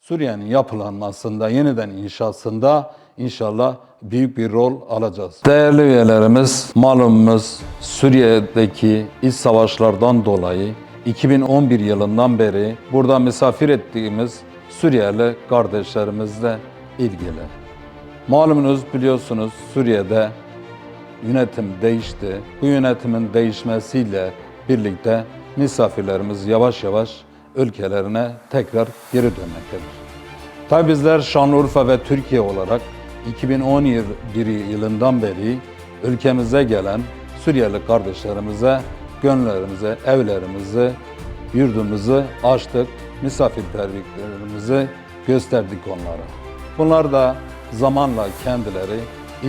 Suriye'nin yapılanmasında, yeniden inşasında inşallah büyük bir rol alacağız. Değerli üyelerimiz, malumumuz Suriye'deki iç savaşlardan dolayı 2011 yılından beri burada misafir ettiğimiz Suriyeli kardeşlerimizle ilgili. Malumunuz, biliyorsunuz, Suriye'de yönetim değişti. Bu yönetimin değişmesiyle birlikte misafirlerimiz yavaş yavaş ülkelerine tekrar geri dönmektedir. Tabi bizler Şanlıurfa ve Türkiye olarak 2011 yılından beri ülkemize gelen Suriyeli kardeşlerimize gönüllerimize, evlerimizi, yurdumuzu açtık, misafirperverliklerimizi gösterdik onlara. Bunlar da zamanla kendileri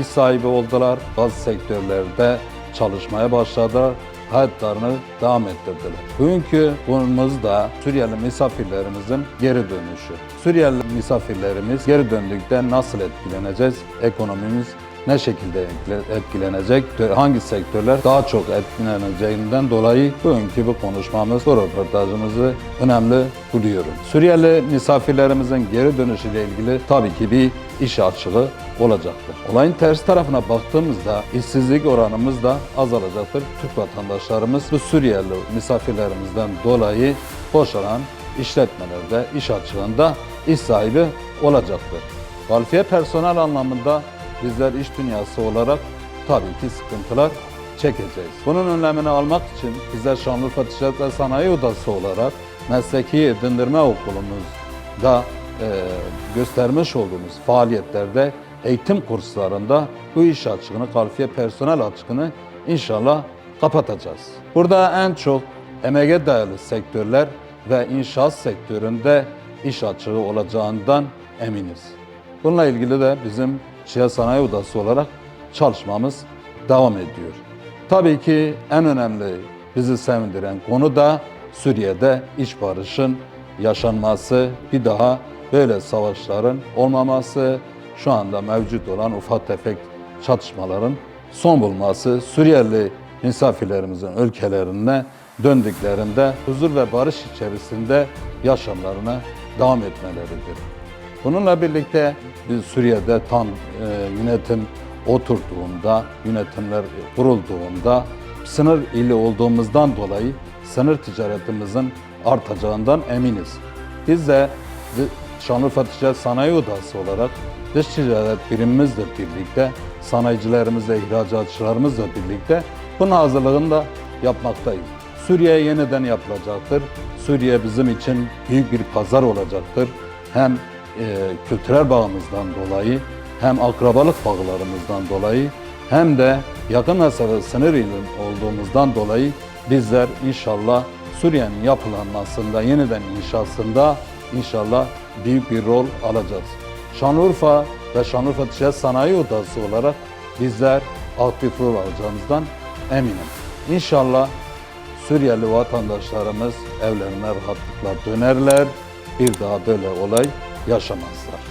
iş sahibi oldular, bazı sektörlerde çalışmaya başladılar, hayatlarını devam ettirdiler. Bugünkü konumuz da Suriyeli misafirlerimizin geri dönüşü. Suriyeli misafirlerimiz geri döndükten nasıl etkileneceğiz? Ekonomimiz ne şekilde etkilenecek? Hangi sektörler daha çok etkileneceğinden dolayı bugünkü bu konuşmamız, bu röportajımızı önemli buluyorum. Suriyeli misafirlerimizin geri dönüşüyle ilgili tabii ki bir iş açığı olacaktır. Olayın ters tarafına baktığımızda işsizlik oranımız da azalacaktır. Türk vatandaşlarımız bu Suriyeli misafirlerimizden dolayı boşalan işletmelerde, iş açığında iş sahibi olacaktır. Kalifiye personel anlamında bizler iş dünyası olarak tabii ki sıkıntılar çekeceğiz. Bunun önlemini almak için bizler Şanlıurfa Ticaret ve Sanayi Odası olarak Mesleki Edindirme Okulumuzda göstermiş olduğumuz faaliyetlerde, eğitim kurslarında bu iş açığını, kalifiye personel açığını inşallah kapatacağız. Burada en çok emeğe dayalı sektörler ve inşaat sektöründe iş açığı olacağından eminiz. Bununla ilgili de bizim Ticaret Sanayi Odası olarak çalışmamız devam ediyor. Tabii ki en önemli bizi sevindiren konu da Suriye'de iç barışın yaşanması, bir daha böyle savaşların olmaması, şu anda mevcut olan ufak tefek çatışmaların son bulması, Suriyeli misafirlerimizin ülkelerine döndüklerinde huzur ve barış içerisinde yaşamlarına devam etmeleridir. Bununla birlikte biz Suriye'de tam yönetim oturduğunda, yönetimler kurulduğunda sınır ili olduğumuzdan dolayı sınır ticaretimizin artacağından eminiz. Biz de Şanlıurfa Ticaret Sanayi Odası olarak dış ticaret birimimizle birlikte, sanayicilerimizle, ihracatçılarımızla birlikte bunun hazırlığını da yapmaktayız. Suriye yeniden yapılacaktır. Suriye bizim için büyük bir pazar olacaktır. Hem kültürel bağımızdan dolayı, hem akrabalık bağlarımızdan dolayı, hem de yakın mesafe sınır ili olduğumuzdan dolayı bizler inşallah Suriye'nin yapılanmasında, yeniden inşasında inşallah büyük bir rol alacağız. Şanlıurfa ve Şanlıurfa Ticaret Sanayi Odası olarak bizler aktif rol alacağımızdan eminim. İnşallah Suriyeli vatandaşlarımız evlerine rahatlıkla dönerler, bir daha böyle olay yaşamazlar.